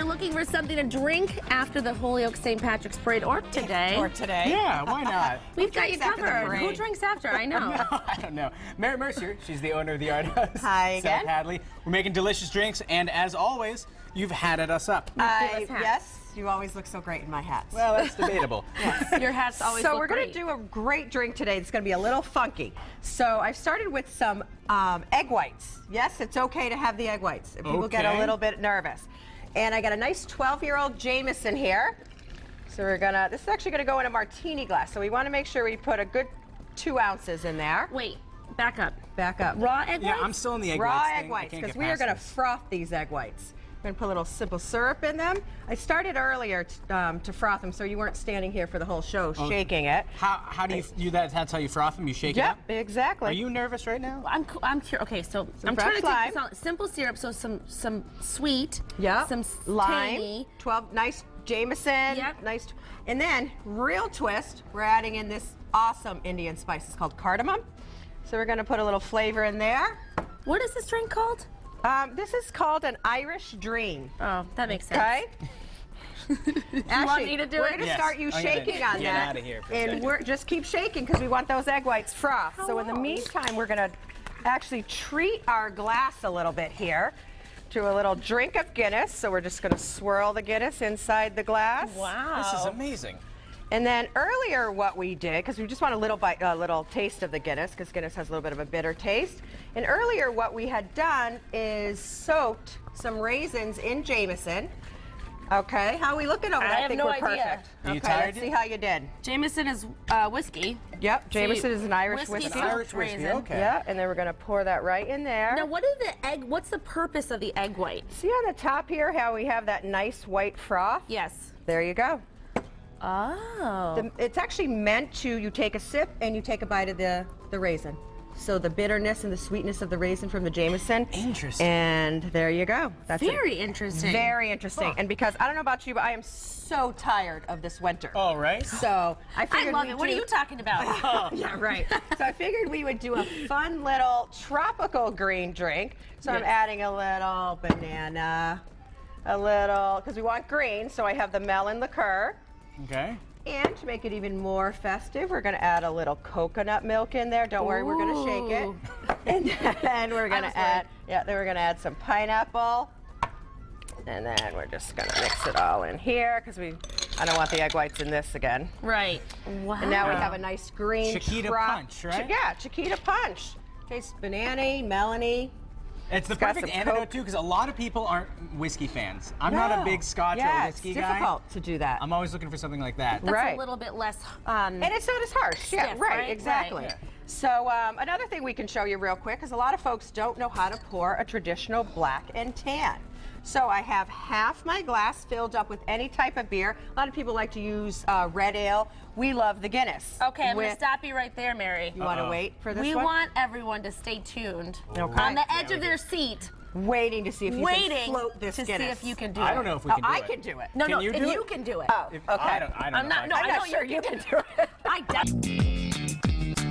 looking for something to drink after the Holyoke St. Patrick's Parade or today. Yeah, why not? We've got you covered. Who drinks after? I know. No, I don't know. Mary Mercier, she's the owner of the Art House. Hi again. South Hadley. We're making delicious drinks, and as always, you've hatted us up. Yes, you always look so great in my hats. Well, that's debatable. Yes. Your hats always So look we're going great. to do a great drink today. It's going to be a little funky. So I've started with some egg whites. Yes, it's okay to have the egg whites if people get a little bit nervous. And I got a nice 12-year-old Jameson here. So this is actually going to go in a martini glass. So we want to make sure we put a good 2 ounces in there. Wait, back up. Back up. Raw egg whites? Yeah, I'm still in the egg Raw whites egg thing. whites, because we are going to froth these egg whites. We're going to put a little simple syrup in them. I started earlier to froth them, so you weren't standing here for the whole show shaking it. How do you do that? That's how you froth them? You shake it up? Yep, exactly. Are you nervous right now? I'm curious. Okay, so I'm fresh trying to lime. take this on. Simple syrup, so some sweet. Yep. Some lime. tangy. 12 nice Jameson. Yep. Nice. And then real twist. We're adding in this awesome Indian spice. It's called cardamom. So we're going to put a little flavor in there. What is this drink called? This is called an Irish Dream. Oh, that makes sense. Okay. Want me to do we're it? going to Yes. start you I'm gonna shaking on get that. out of here for a and second. we're just keep shaking because we want those egg whites frothed. So in the long? meantime, we're going to actually treat our glass a little bit here to a little drink of Guinness. So we're just going to swirl the Guinness inside the glass. Wow. This is amazing. And then earlier what we did, because we just want a little taste of the Guinness, because Guinness has a little bit of a bitter taste. And earlier what we had done is soaked some raisins in Jameson. Okay, how are we looking over that? I have think no we're idea. perfect. Are you Okay, tired let's yet? see how you did. Jameson is whiskey. Yep, Jameson is an Irish Whiskey whiskey. soaked Irish whiskey, raisin. okay. Yeah, and then we're gonna pour that right in there. Now, what's the purpose of the egg white? See on the top here how we have that nice white froth? Yes. There you go. Oh. It's actually meant to, you take a sip and you take a bite of the raisin. So the bitterness and the sweetness of the raisin from the Jameson. Interesting. And there you go. That's Very interesting. Very interesting. And because, I don't know about you, but I am so tired of this winter. All right. So I I figured love we'd it. What are do- you talking about? Yeah, right. So I figured we would do a fun little tropical green drink. So I'm Yes. adding a little banana, because we want green, so I have the melon liqueur. Okay. And to make it even more festive, we're going to add a little coconut milk in there. Don't worry, we're going to shake it. And then we're going was to add, then we're going to add some pineapple. And then we're just going to mix it all in here because I don't want the egg whites in this again. Right. Wow. And now we have a nice green Chiquita punch, right? Yeah, Chiquita punch. Tastes banana-y, melony. It's the got perfect some antidote, Coke. too, because a lot of people aren't whiskey fans. I'm not a big Scotch or whiskey it's guy. difficult to do that. I'm always looking for something like that. That's right. a little bit less. And it's not as harsh. Yeah, Stiff, right, right? exactly. Right. So another thing we can show you real quick is a lot of folks don't know how to pour a traditional black and tan. So I have half my glass filled up with any type of beer. A lot of people like to use red ale. We love the Guinness. Okay, I'm going to with- stop you right there, Mary. You want to wait for this We one? want everyone to stay tuned Okay. on the edge of their seat, Waiting to see if you waiting can float this to Guinness. see if you can do I it. don't know if we Oh, can do I it. can do it. No, Can no, you if do you it? can do it. Oh, okay. I don't I'm know. not. if No, I I I'm know not sure you you can can do it. I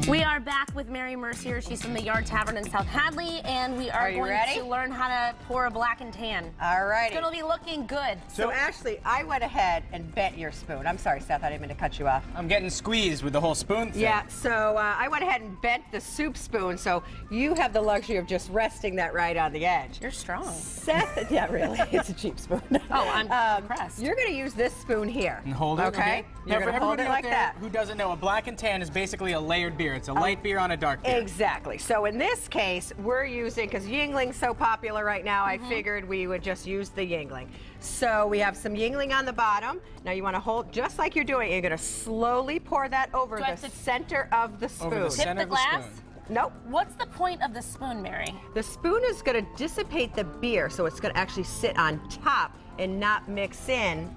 We are back with Mary Mercier. She's from the Yard Tavern in South Hadley, and we are you going ready? to learn how to pour a black and tan. All righty. It's going to be looking good. So Ashley, I went ahead and bent your spoon. I'm sorry, Seth, I didn't mean to cut you off. I'm getting squeezed with the whole spoon thing. Yeah, so I went ahead and bent the soup spoon, so you have the luxury of just resting that right on the edge. You're strong. Seth, yeah, really, it's a cheap spoon. Oh, I'm impressed. You're going to use this spoon here. And hold it, okay? Now, You're for going to hold everybody it out like there that. who doesn't know, a black and tan is basically a layered beer. It's a light beer on a dark beer. Exactly. So in this case, we're using, because Yingling's so popular right now, Mm-hmm. I figured we would just use the Yingling. So we have some Yingling on the bottom. Now you want to hold, just like you're doing, you're going to slowly pour that over Do I the have to center of the spoon. Over the Tip center the of the glass? spoon. Nope. What's the point of the spoon, Mary? The spoon is going to dissipate the beer, so it's going to actually sit on top and not mix in.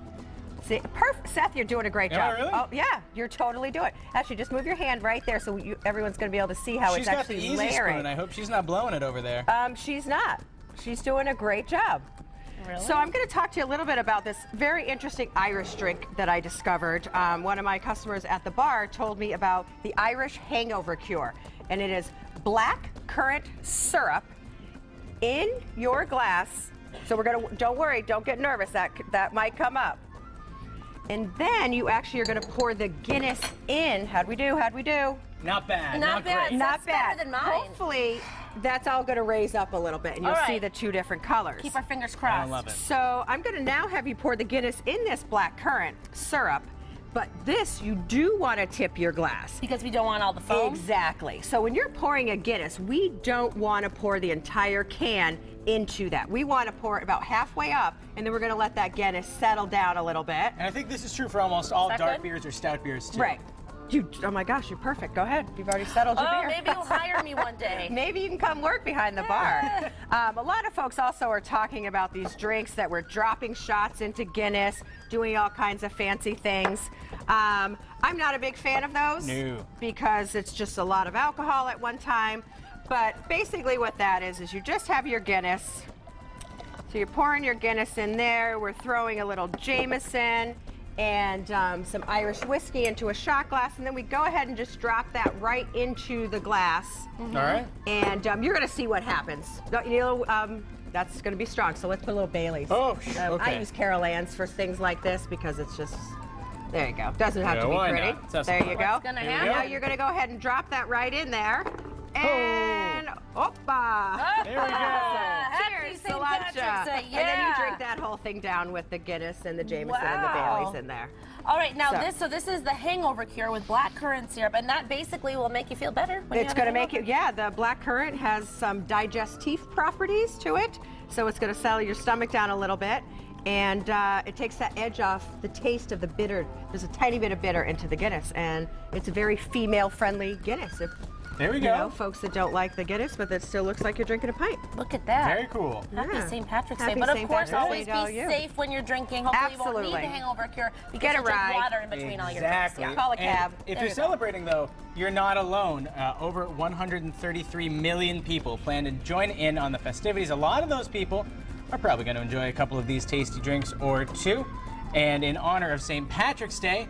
See, perfect. Seth, you're doing a great Am I job. really? Oh, yeah, you're totally doing it. Actually, just move your hand right there so everyone's going to be able to see how She's it's got the actually easy layering. spoon. I hope she's not blowing it over there. She's not. She's doing a great job. Really? So I'm going to talk to you a little bit about this very interesting Irish drink that I discovered. One of my customers at the bar told me about the Irish hangover cure. And it is black currant syrup in your glass So we're gonna, don't worry, don't get nervous, that might come up. And then you actually are gonna pour the Guinness in. How'd we do? Not bad. Not bad. great. Not That's better bad. than mine. Hopefully, that's all gonna raise up a little bit and you'll All see right. the two different colors. Keep our fingers I crossed. love it. So I'm gonna now have you pour the Guinness in this black currant syrup, but this, you do wanna tip your glass. Because we don't want all the foam. Exactly. So when you're pouring a Guinness, we don't want to pour the entire can into that. We want to pour it about halfway up, and then we're going to let that Guinness settle down a little bit. And I think this is true for almost all that dark good? beers or stout beers too. Right. Oh my gosh, you're perfect. Go ahead. You've already settled your Oh, beer. maybe you'll hire me one day. Maybe you can come work behind the bar. A lot of folks also are talking about these drinks that we're dropping shots into Guinness, doing all kinds of fancy things. I'm not a big fan of those. No. Because it's just a lot of alcohol at one time. But basically what that is you just have your Guinness. So you're pouring your Guinness in there. We're throwing a little Jameson and some Irish whiskey into a shot glass, and then we go ahead and just drop that right into the glass. All right. And you're gonna see what happens. You know, that's gonna be strong, so let's put a little Bailey's. Oh, I okay. use Carol Ann's for things like this because it's just, there you go. Doesn't have Yeah, to be why pretty. not? That's There you fine. go. What's gonna Here we happen? go. Now you're gonna go ahead and drop that right in there. And, oppa! There we go. Happy Cheers, St. cilantro. Patrick's Day. And then you Yeah. drink that whole thing down with the Guinness and the Jameson and the Wow. Bailey's in there. All right, now So- this is the hangover cure with black currant syrup, and that basically will make you feel better. When It's you have a going to make hangover. you, yeah, the black currant has some digestive properties to it. So it's going to settle your stomach down a little bit. And it takes that edge off the taste of the bitter. There's a tiny bit of bitter into the Guinness. And it's a very female-friendly Guinness. If, There we you go. know, folks that don't like the Guinness, but it still looks like you're drinking a pint. Look at that. Very cool. Happy Yeah. St. Patrick's Happy Day. But of St. course, Patrick's always Day to all be you. safe when you're drinking. Hopefully, you won't need Absolutely. the hangover cure because Get you a drink ride. water in between all your drinks. Exactly. Yeah. Call a And cab. if There you're you go. celebrating, though, you're not alone. Over 133 million people plan to join in on the festivities. A lot of those people are probably going to enjoy a couple of these tasty drinks or two. And in honor of St. Patrick's Day,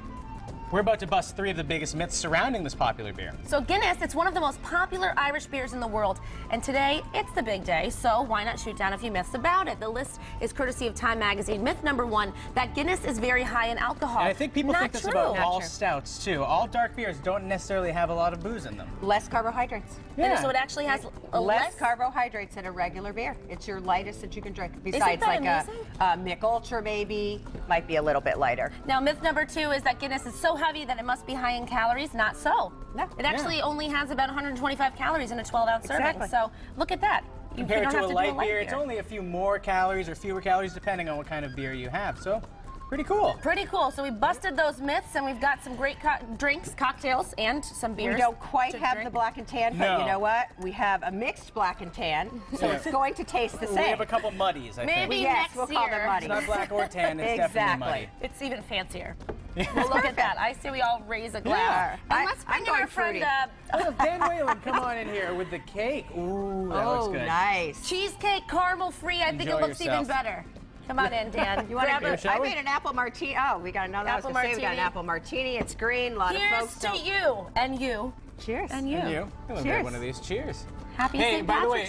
we're about to bust 3 of the biggest myths surrounding this popular beer. So Guinness, it's one of the most popular Irish beers in the world. And today, it's the big day, so why not shoot down a few myths about it? The list is courtesy of Time Magazine. Myth number 1, that Guinness is very high in alcohol. And I think people Not think this true. about Not all true. stouts, too. All dark beers don't necessarily have a lot of booze in them. Less carbohydrates. So it actually has a Less carbohydrates than a regular beer. It's your lightest that you can drink. Besides that like amazing? a Mick Ultra maybe, might be a little bit lighter. Now, myth number 2 is that Guinness is so heavy that it must be high in calories. Not so. No. It actually only has about 125 calories in a 12-ounce serving. Exactly. So look at that. You Compared don't to have a to light do a light beer, it's only a few more calories or fewer calories depending on what kind of beer you have. So, pretty cool. Pretty cool. So we busted those myths, and we've got some great drinks, cocktails, and some beers. We don't quite to have drink. the black and tan, but No. you know what? We have a mixed black and tan, so Yeah. it's going to taste the We same. have a couple muddies, I Maybe think. Yes, next we'll call them year. muddies. It's not black or tan, it's Exactly. definitely muddy. It's even fancier. Well, look at that. I say we all raise a glass. Yeah. And let's bring I'm in our going friend fruity. Oh, Dan Whalen, come on in here with the cake. Ooh, that looks Oh, good. nice. cheesecake, caramel free. I think Enjoy it looks yourself. even better. Come on in, Dan. You want Grab to? it. shall I we? made an apple martini. Oh, we got another. Apple I was gonna say we got an martini. apple martini. It's green. A lot of Here's folks to don't. you and you Cheers. and you. And you. We'll Cheers. get one of these. Cheers. Happy Hey, St. by the way, Patrick's